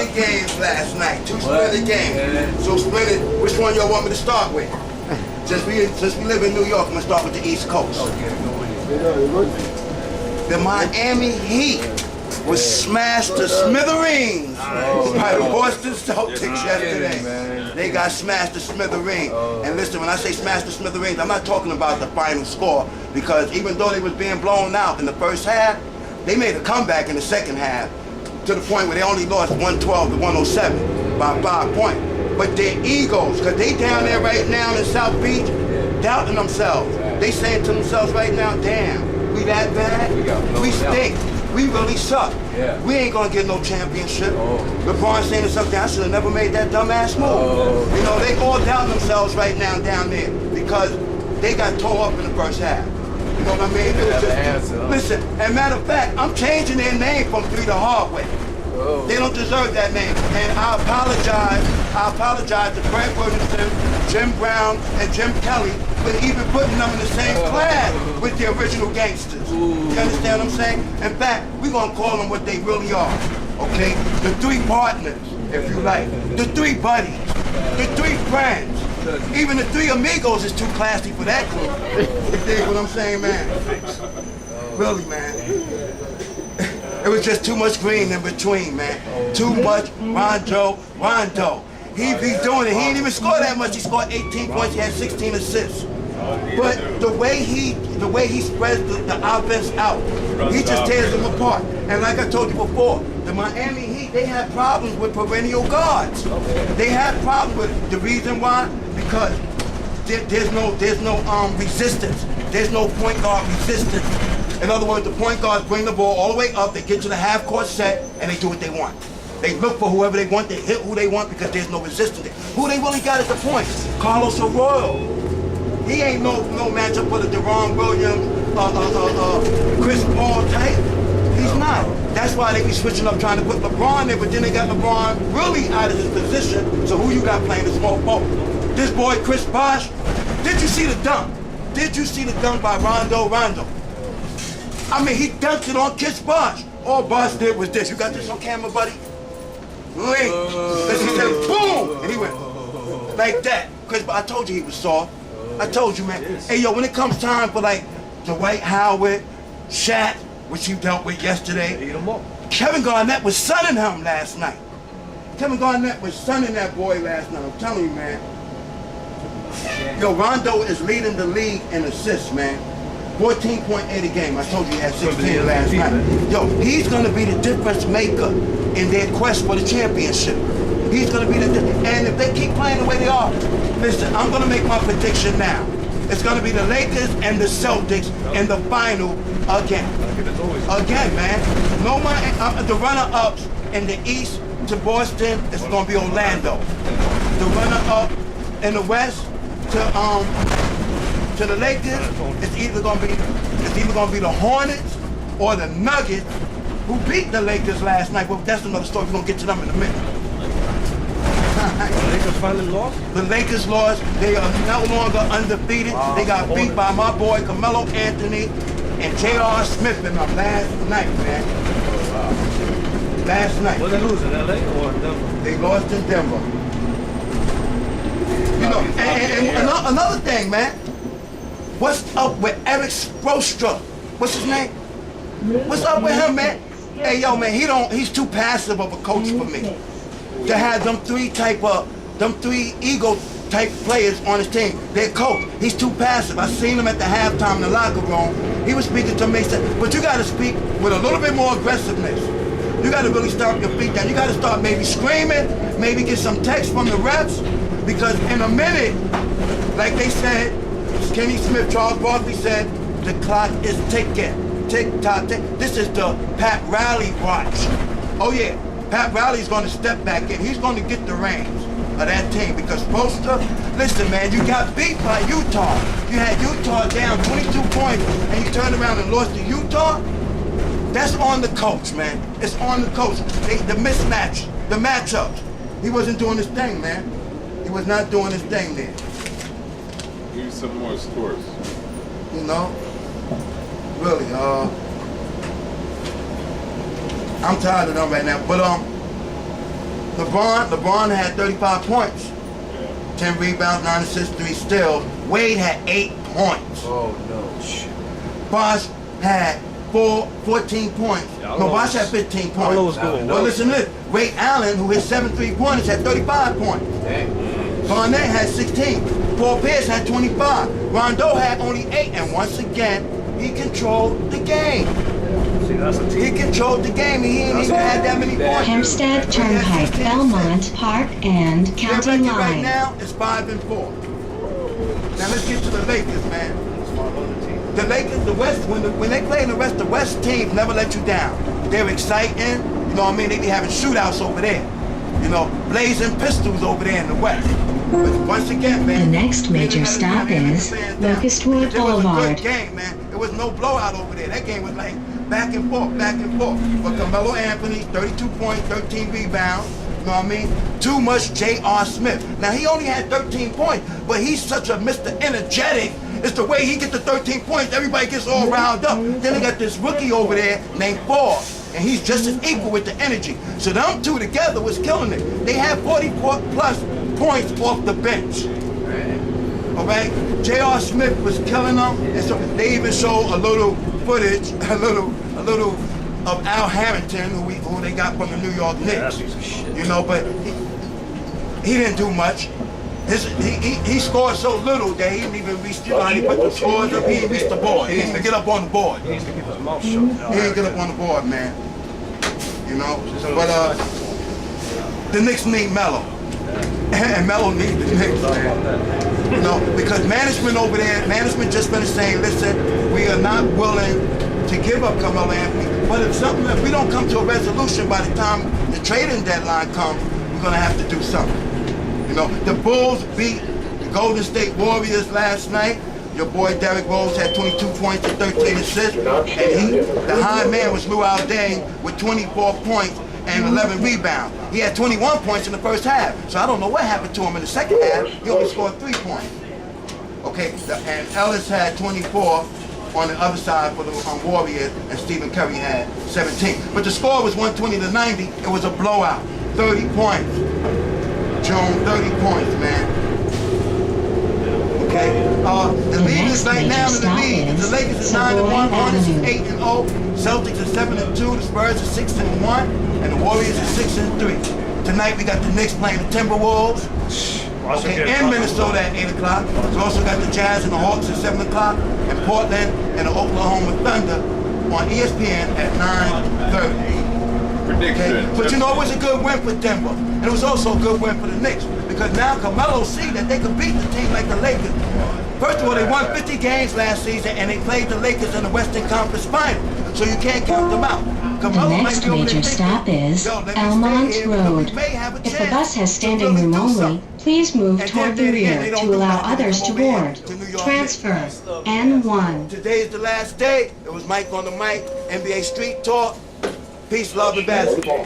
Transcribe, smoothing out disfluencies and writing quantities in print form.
splinted games last night. 2 splinted games. Yeah. So splinted, which one y'all want me to start with? Since we live in New York, I'm gonna start with the East Coast. The Miami Heat was smashed to smithereens by the Boston Celtics yesterday. They got smashed to smithereens. And listen, when I say smashed to smithereens, I'm not talking about the final score, because even though they was being blown out in the first half, they made a comeback in the second half to the point where they only lost 112 to 107 by 5 points. But their egos, because they down there right now in South Beach, doubting themselves. They saying to themselves right now, damn, we that bad? We stink. We really suck. Yeah. We ain't gonna get no championship. LeBron saying to himself, I should have never made that dumbass move. You know, they all doubting themselves right now down there because they got tore up in the first half. You know what I mean? It was just, listen, and matter of fact, I'm changing their name from 3 to Hardway. They don't deserve that name. And I apologize to Brett Williamson, Jim Brown, and Jim Kelly for even putting them in the same class with the original gangsters. You understand what I'm saying? In fact, we're going to call them what they really are, okay? The 3 partners, if you like. The 3 buddies. The 3 friends. Even the 3 amigos is too classy for that group. You dig what I'm saying, man? Really, man. It was just too much green in between, man. Too much Rondo. He's doing it. He didn't even score that much. He scored 18 points. He had 16 assists. But the way he spreads the offense out, he just tears them apart. And like I told you before, the Miami Heat, they have problems with perennial guards. They have problems with it. The reason why? Because there's no resistance. There's no point guard resistance. In other words, the point guards bring the ball all the way up, they get to the half-court set, and they do what they want. They look for whoever they want, they hit who they want because there's no resistance. Who they really got at the point? Carlos Arroyo. He ain't no matchup for the Deron Williams, Chris Paul type. He's not. That's why they be switching up trying to put LeBron there, but then they got LeBron really out of his position. So who you got playing the small forward? This boy, Chris Bosh. Did you see the dunk? Did you see the dunk by Rondo? I mean, he dunked it on Chris Bosh. All Bosh did was this. You got this on camera, buddy? Link. Because he said, boom! And he went like that. Chris, I told you he was soft. I told you, man. Hey, yo, when it comes time for, like, Dwight Howard, Shaq, which you dealt with yesterday, Kevin Garnett was sunning him last night. Kevin Garnett was sunning that boy last night. I'm telling you, man. Yo, Rondo is leading the league in assists, man. 14.8 a game. I told you he had 16 last night. Yo, he's going to be the difference maker in their quest for the championship. He's going to be the difference. And if they keep playing the way they are, listen, I'm going to make my prediction now. It's going to be the Lakers and the Celtics in the final again. Again, man. No one, the runner-ups in the East to Boston, it's going to be Orlando. The runner-up in the West to the Lakers, it's either gonna be the Hornets or the Nuggets, who beat the Lakers last night. But that's another story. We're gonna get to them in a minute. The Lakers finally lost? The Lakers lost. They are no longer undefeated. They got beat by my boy Carmelo Anthony and J.R. Smith in them last night, man. Last night. Was they lose in LA or Denver? They lost in Denver. You know, and another thing, man. What's up with Eric Spoelstra? What's his name? What's up with him, man? Hey, yo, man, he's too passive of a coach for me. To have them three ego type players on his team. Their coach, he's too passive. I seen him at the halftime in the locker room. He was speaking to me, said, but you gotta speak with a little bit more aggressiveness. You gotta really stomp your feet down. You gotta start maybe screaming, maybe get some text from the refs, because in a minute, like they said, Kenny Smith, Charles Barkley said, the clock is ticking. Tick-tock, tick. This is the Pat Riley watch. Oh yeah, Pat Riley's gonna step back in. He's gonna get the reins of that team because Spoelstra, listen man, you got beat by Utah. You had Utah down 22 points and you turned around and lost to Utah. That's on the coach, man. It's on the coach. The mismatch, the matchups. He wasn't doing his thing, man. He was not doing his thing there. Give me some more scores. You know? Really, I'm tired of them right now. But LeBron had 35 points, 10 rebounds, 9 assists, 3 steals. Wade had 8 points. Oh no, shit. Bosh had 14 points. No, Bosh had 15 points. I don't know what's going on. Well, listen to this. Ray Allen, who hit 7 3-pointers, had 35 points. Barnett had 16. Paul Pierce had 25. Rondo had only 8. And once again, he controlled the game. See, that's a team. He controlled the game. He ain't even had that many points. Hempstead Turnpike, Belmont Park, and Their County record right Line. now is 5-4. Now let's get to the Lakers, man. The Lakers, the West, when they play in the West, the West teams never let you down. They're exciting, you know what I mean? They be having shootouts over there. You know, blazing pistols over there in the West. But once again, man. The next major stop is Locustwood Boulevard. It was a good game, man. It was no blowout over there. That game was like back and forth, back and forth. But Carmelo Anthony, 32 points, 13 rebounds. You know what I mean? Too much J.R. Smith. Now, he only had 13 points, but he's such a Mr. Energetic. It's the way he gets the 13 points, everybody gets all riled up. Then they got this rookie over there named Paul, and he's just as equal with the energy. So them two together was killing it. They had 40-plus points off the bench. All right? J.R. Smith was killing them, and so they even show a little footage, a little of Al Harrington, who they got from the New York Knicks. You know, but he didn't do much. He scored so little that he didn't even reach, you know how he put the scores up, he didn't reach the board. He didn't even get up on the board. He needs to keep his mouth shut. He didn't get up on the board, man. You know? But the Knicks need Melo. And Melo needs the Knicks, man. You know, because management over there, management just finished saying, listen, we are not willing to give up Carmelo Anthony. But if we don't come to a resolution by the time the trading deadline comes, we're gonna have to do something. You know, the Bulls beat the Golden State Warriors last night. Your boy Derrick Rose had 22 points and 13 assists. And the high man was Lou Alday with 24 points and 11 rebounds. He had 21 points in the first half. So I don't know what happened to him in the second half. He only scored 3 points. Okay, and Ellis had 24 on the other side for the Warriors, and Stephen Curry had 17. But the score was 120-90. It was a blowout. 30 points. June, 30 points, man. Okay. The leaders right now in the league, the Lakers is 9-1, Hornets is 8-0, Celtics is 7-2, the Spurs is 6-1, and the Warriors is 6-3. Tonight we got the Knicks playing the Timberwolves. Okay, in Minnesota at 8 o'clock. We also got the Jazz and the Hawks at 7 o'clock, and Portland and the Oklahoma Thunder on ESPN at 9:30. Okay. But you know, it was a good win for Denver. And it was also a good win for the Knicks. Because now Carmelo see that they could beat the team like the Lakers. First of all, they won 50 games last season and they played the Lakers in the Western Conference Final. So you can't count them out. The next major stop is Elmont Road. If the bus has standing room only, please move toward the rear to allow others to board. Transfer N1. Today's the last day. It was Mike on the mic, NBA Street Talk. Peace, love, and basketball.